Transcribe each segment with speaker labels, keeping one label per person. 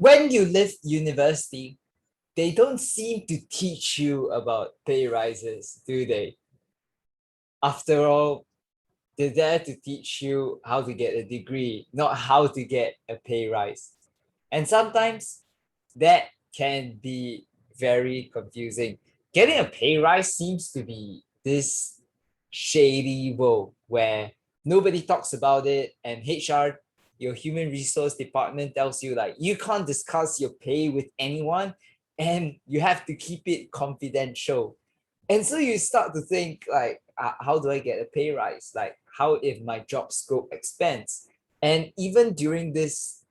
Speaker 1: when you leave university, they don't seem to teach you about pay rises, do they? After all, they're there to teach you how to get a degree, not how to get a pay rise. And sometimes that can be very confusing. Getting a pay rise seems to be this shady world where nobody talks about it, and HR, your human resource department, tells you like you can't discuss your pay with anyone and you have to keep it confidential. And so you start to think like, how do I get a pay rise? Like, how if my job scope expands? And even during this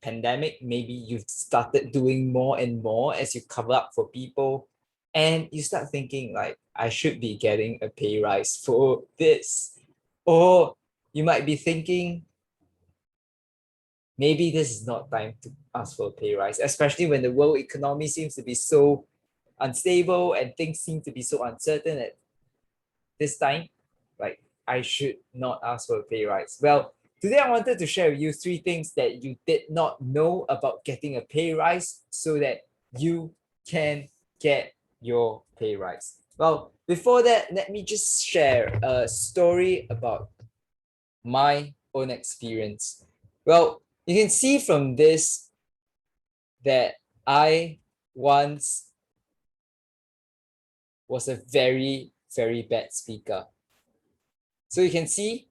Speaker 1: pandemic, maybe you've started doing more and more as you cover up for people, and you start thinking like, I should be getting a pay rise for this. Or you might be thinking, maybe this is not time to ask for a pay rise, especially when the world economy seems to be so unstable and things seem to be so uncertain at this time. Like, I should not ask for a pay rise. Well, today I wanted to share with you 3 things that you did not know about getting a pay rise so that you can get your pay rise. Well, before that, let me just share a story about my own experience. Well, you can see from this that I once was a very, very bad speaker. So you can see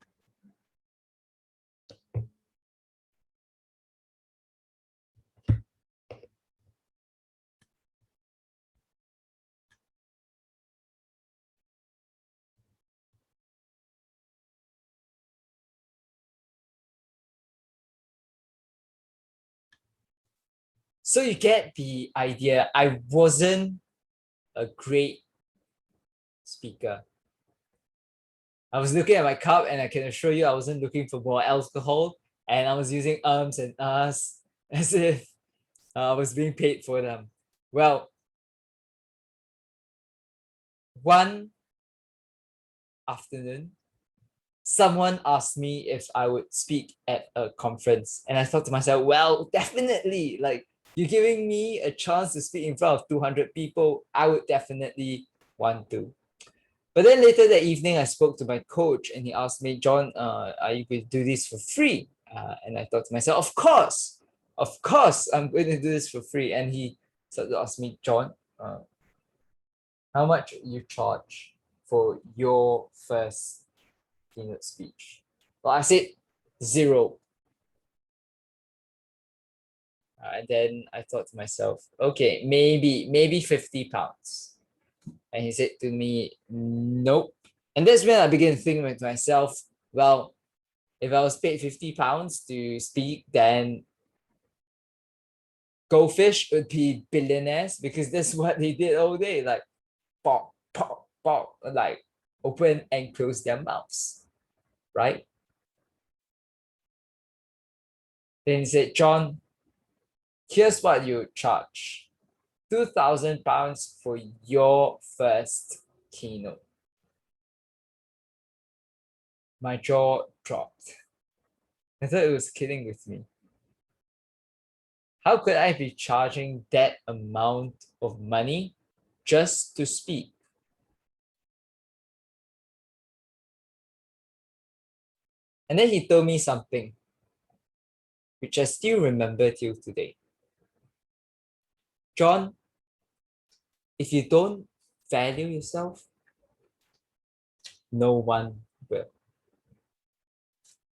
Speaker 1: so you get the idea. I wasn't a great speaker. I was looking at my cup and I can assure you I wasn't looking for more alcohol, and I was using ums and us as if I was being paid for them. Well, one afternoon, someone asked me if I would speak at a conference, and I thought to myself, well, definitely, like, you're giving me a chance to speak in front of 200 people, I would definitely want to. But then later that evening, I spoke to my coach and he asked me, John, are you going to do this for free? And I thought to myself, of course, I'm going to do this for free. And he started to ask me, John, how much you charge for your first keynote speech? Well, I said 0. And then I thought to myself, okay, maybe 50 pounds. And he said to me, nope. And that's when I began to think to myself, well, if I was paid 50 pounds to speak, then goldfish would be billionaires, because that's what they did all day, like pop, pop, pop, like open and close their mouths, right? Then he said, John, here's what you charge. 2,000 pounds for your first keynote. My jaw dropped. I thought it was kidding with me. How could I be charging that amount of money just to speak? And then he told me something, which I still remember till today. John, if you don't value yourself, no one will.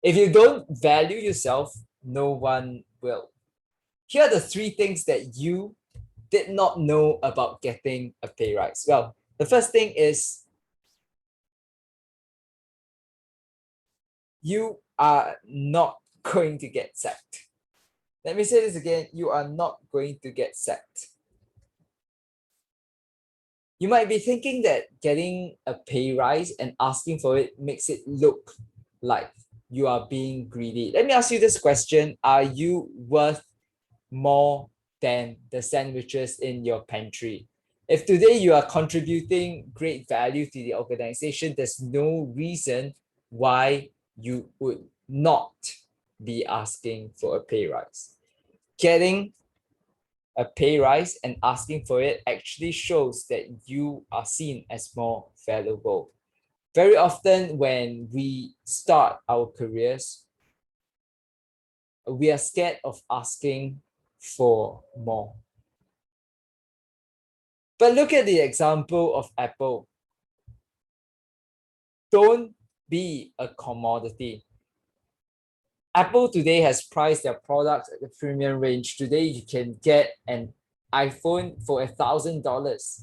Speaker 1: If you don't value yourself, no one will. Here are the 3 things that you did not know about getting a pay rise. Well, the first thing is you are not going to get sacked. Let me say this again. You are not going to get sacked. You might be thinking that getting a pay rise and asking for it makes it look like you are being greedy. Let me ask you this question. Are you worth more than the sandwiches in your pantry? If today you are contributing great value to the organization, there's no reason why you would not be asking for a pay rise. Getting a pay rise and asking for it actually shows that you are seen as more valuable. Very often when we start our careers, we are scared of asking for more. But look at the example of Apple. Don't be a commodity. Apple today has priced their products at the premium range. Today, you can get an iPhone for $1,000.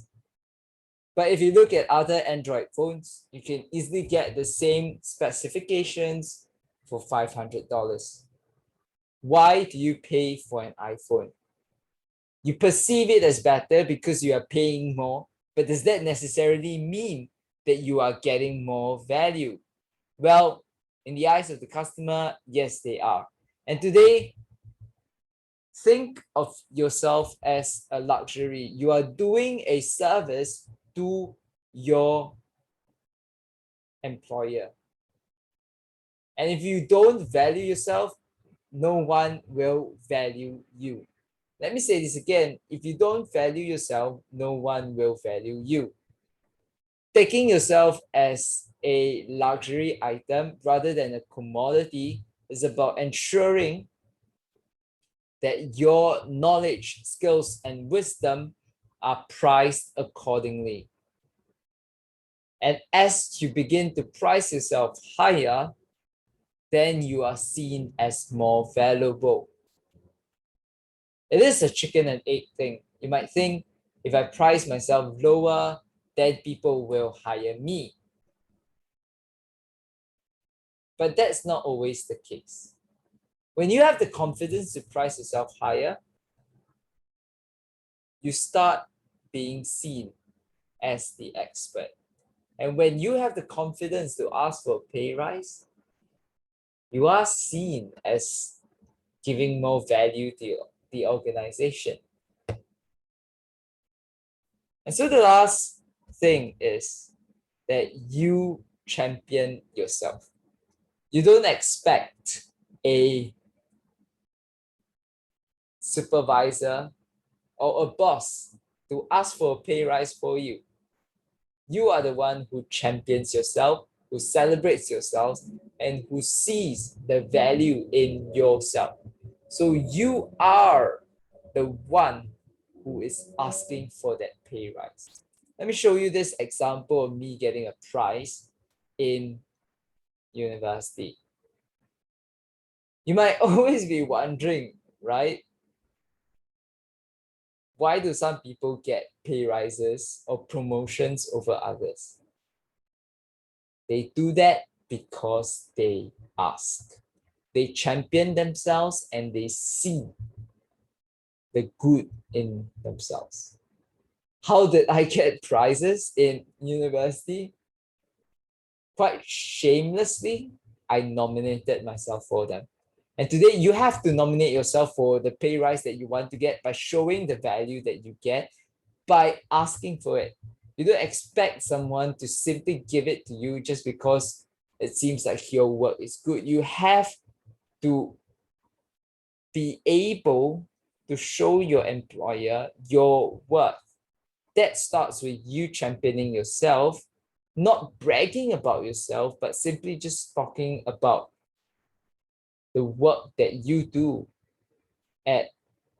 Speaker 1: But if you look at other Android phones, you can easily get the same specifications for $500. Why do you pay for an iPhone? You perceive it as better because you are paying more, but does that necessarily mean that you are getting more value? Well, in the eyes of the customer, yes, they are. And today, think of yourself as a luxury. You are doing a service to your employer. And if you don't value yourself, no one will value you. Let me say this again. If you don't value yourself, no one will value you. Taking yourself as a luxury item rather than a commodity is about ensuring that your knowledge, skills, and wisdom are priced accordingly. And as you begin to price yourself higher, then you are seen as more valuable. It is a chicken and egg thing. You might think if I price myself lower, then people will hire me. But that's not always the case. When you have the confidence to price yourself higher, you start being seen as the expert. And when you have the confidence to ask for a pay rise, you are seen as giving more value to the organization. And so the last thing is that you champion yourself. You don't expect a supervisor or a boss to ask for a pay rise for you. You are the one who champions yourself, who celebrates yourself, and who sees the value in yourself. So you are the one who is asking for that pay rise. Let me show you this example of me getting a prize in university. You might always be wondering, right? Why do some people get pay rises or promotions over others? They do that because they ask. They champion themselves and they see the good in themselves. How did I get prizes in university? Quite shamelessly, I nominated myself for them. And today you have to nominate yourself for the pay rise that you want to get by showing the value that you get by asking for it. You don't expect someone to simply give it to you just because it seems like your work is good. You have to be able to show your employer your worth. That starts with you championing yourself, not bragging about yourself, but simply just talking about the work that you do at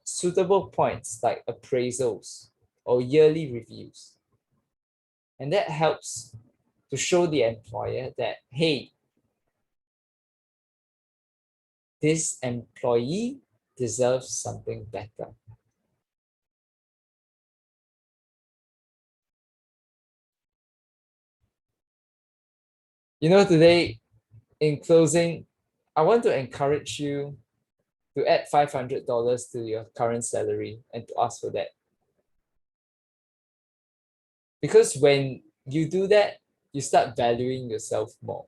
Speaker 1: suitable points like appraisals or yearly reviews. And that helps to show the employer that, hey, this employee deserves something better. Today, in closing, I want to encourage you to add $500 to your current salary and to ask for that. Because when you do that, you start valuing yourself more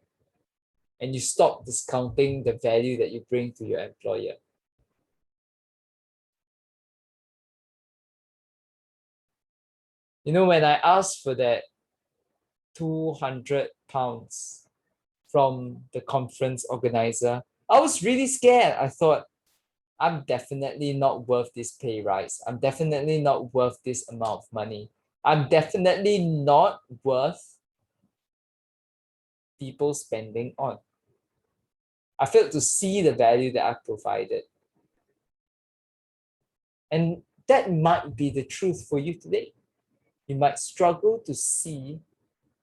Speaker 1: and you stop discounting the value that you bring to your employer. When I asked for that £200 from the conference organizer, I was really scared. I thought, I'm definitely not worth this pay rise. I'm definitely not worth this amount of money. I'm definitely not worth people spending on. I failed to see the value that I provided. And that might be the truth for you today. You might struggle to see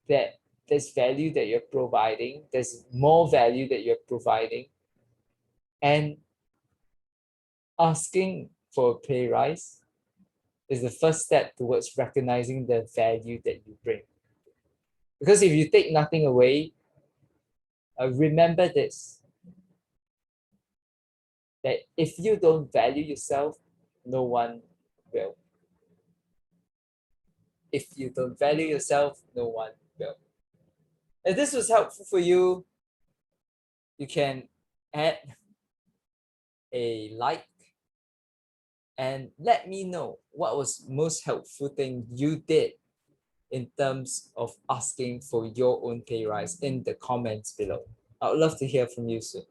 Speaker 1: that there's value that you're providing, there's more value that you're providing, and asking for a pay rise is the first step towards recognizing the value that you bring. Because if you take nothing away, remember this, that if you don't value yourself, no one will. If you don't value yourself, no one will. If this was helpful for you, you can add a like and let me know what was most helpful thing you did in terms of asking for your own pay rise in the comments below. I would love to hear from you soon.